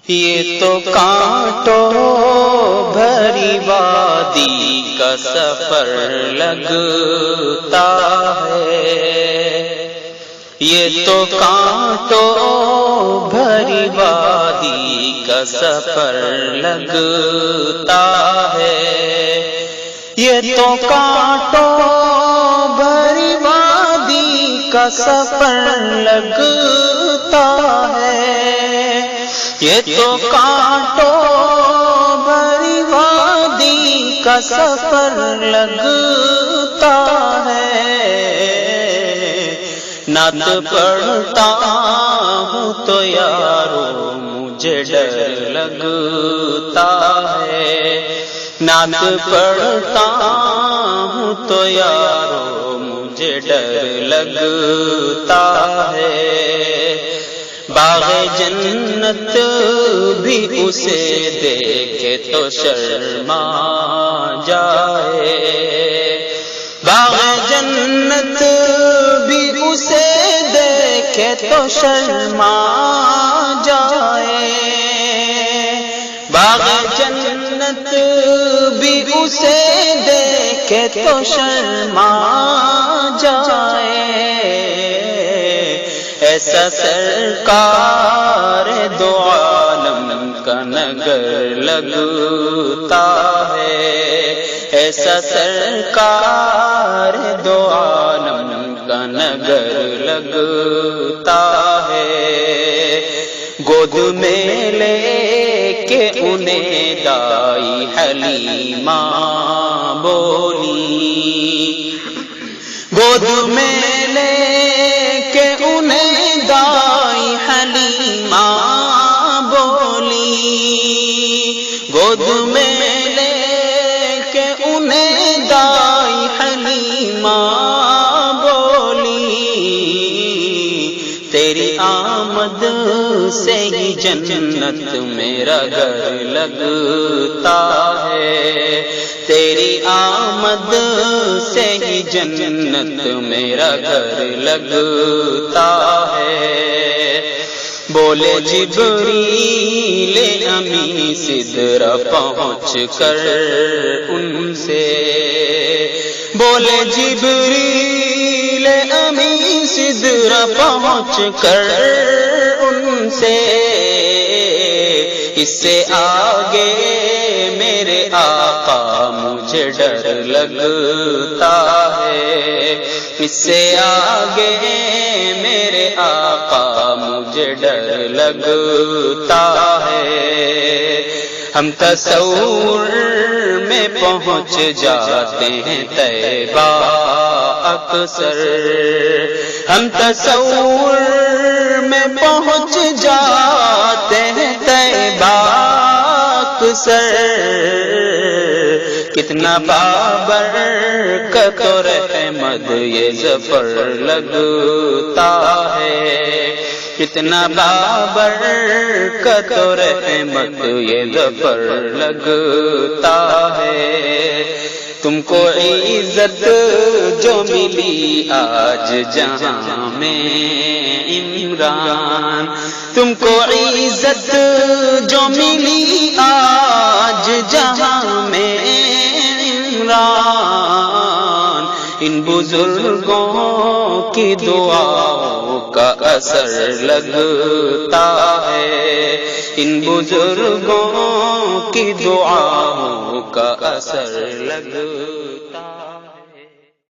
یہ تو کانٹوں بھری وادی کا سفر لگتا ہے، یہ تو کانٹوں بھری وادی کا سفر لگتا ہے، یہ تو کانٹوں بھری وادی کا سفر لگتا ہے، یہ تو کانٹوں بھری وادی کا سفر لگتا ہے، نعت پڑھتا ہوں تو یارو مجھے ڈر لگتا ہے، نعت پڑھتا ہوں تو یارو مجھے ڈر لگتا ہے، باغ جنت بھی اسے دیکھے تو شرما جائے، باغ جنت بھی اسے دیکھے تو شرما جائے، باغ جنت بھی اسے دیکھے تو شرما جائے، ایسا سرکار دو عالم کا نگر لگتا ہے، ایسا سرکار دو عالم کا نگر لگتا ہے، گود میں لے کے انہیں دائی حلیمہ بولی، گود میں لے کہ انہیں دائی حلیمہ بولی، گود میں لے کہ انہیں دائی حلیمہ بولی، تیری آمد سے ہی جنت میرا گھر لگتا ہے، تیری آمد سے ہی جنت میرا گھر لگتا ہے، بولے جبریل امی سدرہ پہنچ کر ان سے، بولے جبریل امی سدرہ پہنچ کر ان سے، اس سے آگے میرے آقا مجھے ڈر لگتا ہے، اس سے آگے میرے آقا مجھے ڈر لگتا ہے، ہم تصور میں پہنچ جاتے ہیں طیبہ اکثر، ہم تصور میں پہنچ جاتے ہیں طیبہ اکثر، کتنا بابرکت و رحمت یہ ظفر لگتا ہے، کتنا بابرکت و رحمت یہ ظفر لگتا ہے، تم کو عزت جو ملی آج جہاں میں عمران، تم کو عزت جو ملی آج جہاں میں عمران، ان بزرگوں کی دعاؤں کا اثر لگتا ہے، ان بزرگوں کی دعاؤں کا اثر لگتا ہے۔